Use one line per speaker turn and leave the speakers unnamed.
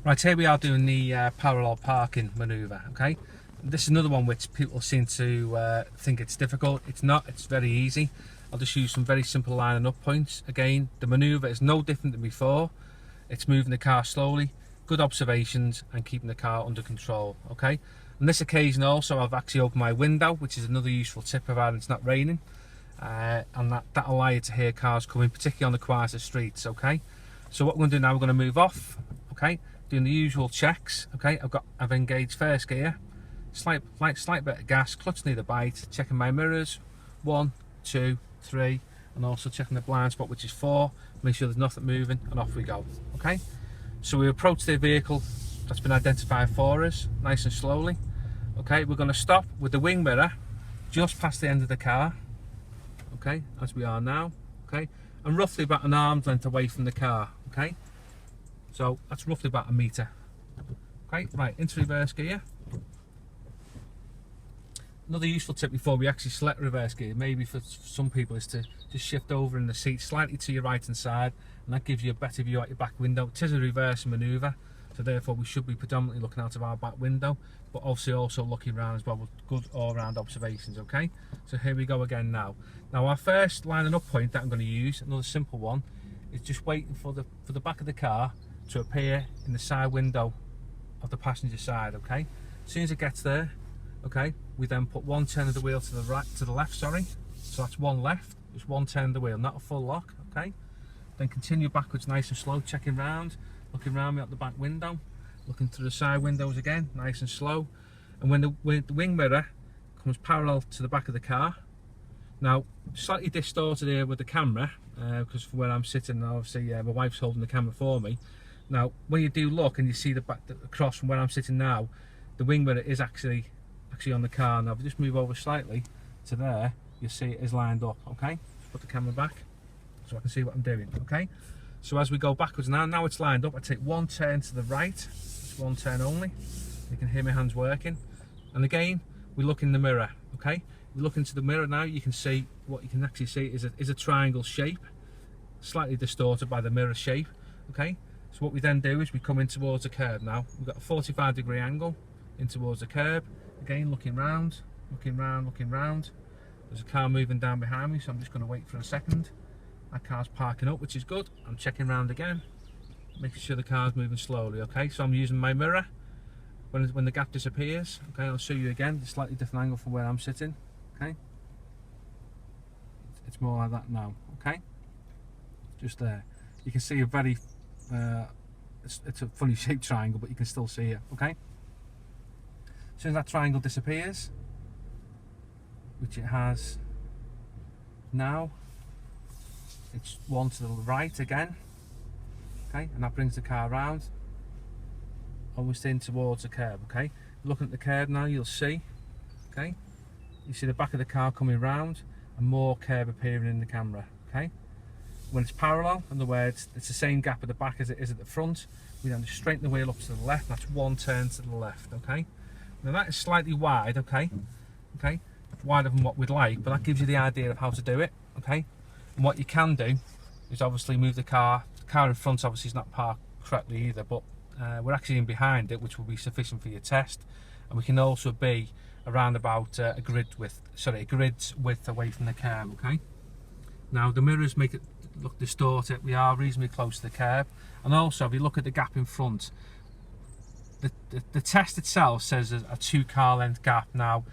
Right, here we are doing the parallel parking manoeuvre, okay? This is another one which people seem to think it's difficult. It's not, it's very easy. I'll just use some very simple lining up points. Again, the manoeuvre is no different than before. It's moving the car slowly, good observations, and keeping the car under control, okay? On this occasion also, I've actually opened my window, which is another useful tip provided it's not raining. And that'll allow you to hear cars coming, particularly on the quieter streets, okay? So what we're going to do now, we're going to move off, okay? Doing the usual checks, okay? I've engaged first gear, slight bit of gas, clutch near the bite, checking my mirrors, 1, 2, 3, and also checking the blind spot, which is 4. Make sure there's nothing moving, and off we go, okay? So we approach the vehicle that's been identified for us, nice and slowly, okay? We're going to stop with the wing mirror just past the end of the car, okay, as we are now, okay, and roughly about an arm's length away from the car, okay? So that's roughly about a metre. Okay, right, into reverse gear. Another useful tip before we actually select reverse gear, maybe for some people, is to just shift over in the seat slightly to your right hand side, and that gives you a better view out your back window. It is a reverse manoeuvre, so therefore we should be predominantly looking out of our back window, but obviously also looking around as well with good all-round observations, okay? So here we go again now. Now our first lining up point that I'm going to use, another simple one, is just waiting for the back of the car to appear in the side window of the passenger side, okay? As soon as it gets there, okay, we then put one turn of the wheel to the left, sorry. So that's one left, just one turn of the wheel, not a full lock, okay? Then continue backwards nice and slow, checking round, looking round me out the back window, looking through the side windows again, nice and slow. And when the wing mirror comes parallel to the back of the car, now slightly distorted here with the camera, because from where I'm sitting, obviously my wife's holding the camera for me. Now, when you do look and you see the back across from where I'm sitting now, the wing mirror is actually on the car. Now, if I just move over slightly to there, you'll see it is lined up, okay? Just put the camera back so I can see what I'm doing, okay? So as we go backwards now it's lined up, I take one turn to the right, just one turn only. You can hear my hands working. And again, we look in the mirror, okay? We look into the mirror now, you can see, what you can actually see is a triangle shape, slightly distorted by the mirror shape, okay? So what we then do is we come in towards the curb now. We've got a 45-degree angle in towards the curb. Again, looking round, looking round, looking round. There's a car moving down behind me, so I'm just going to wait for a second. That car's parking up, which is good. I'm checking round again, making sure the car's moving slowly, okay? So I'm using my mirror. When the gap disappears, okay, I'll show you again, a slightly different angle from where I'm sitting, okay? It's more like that now, okay? Just there. You can see a very it's a funny shaped triangle, but you can still see it, okay? As soon as that triangle disappears, which it has now, it's one to the right again, okay, and that brings the car around almost in towards the curb, okay? Looking at the curb now, you'll see, okay, you see the back of the car coming round and more curb appearing in the camera, okay? When it's parallel, in other words, it's the same gap at the back as it is at the front, we then just straighten the wheel up to the left. That's one turn to the left, okay? Now that is slightly wide, okay? Okay, wider than what we'd like, but that gives you the idea of how to do it, okay? And what you can do is obviously move the car. The car in front obviously is not parked correctly either, but we're actually in behind it, which will be sufficient for your test. And we can also be around about a grid's width away from the curb, okay? Now the mirrors make it look distorted. We are reasonably close to the curb, and also if you look at the gap in front, the test itself says a 2 car length gap. Now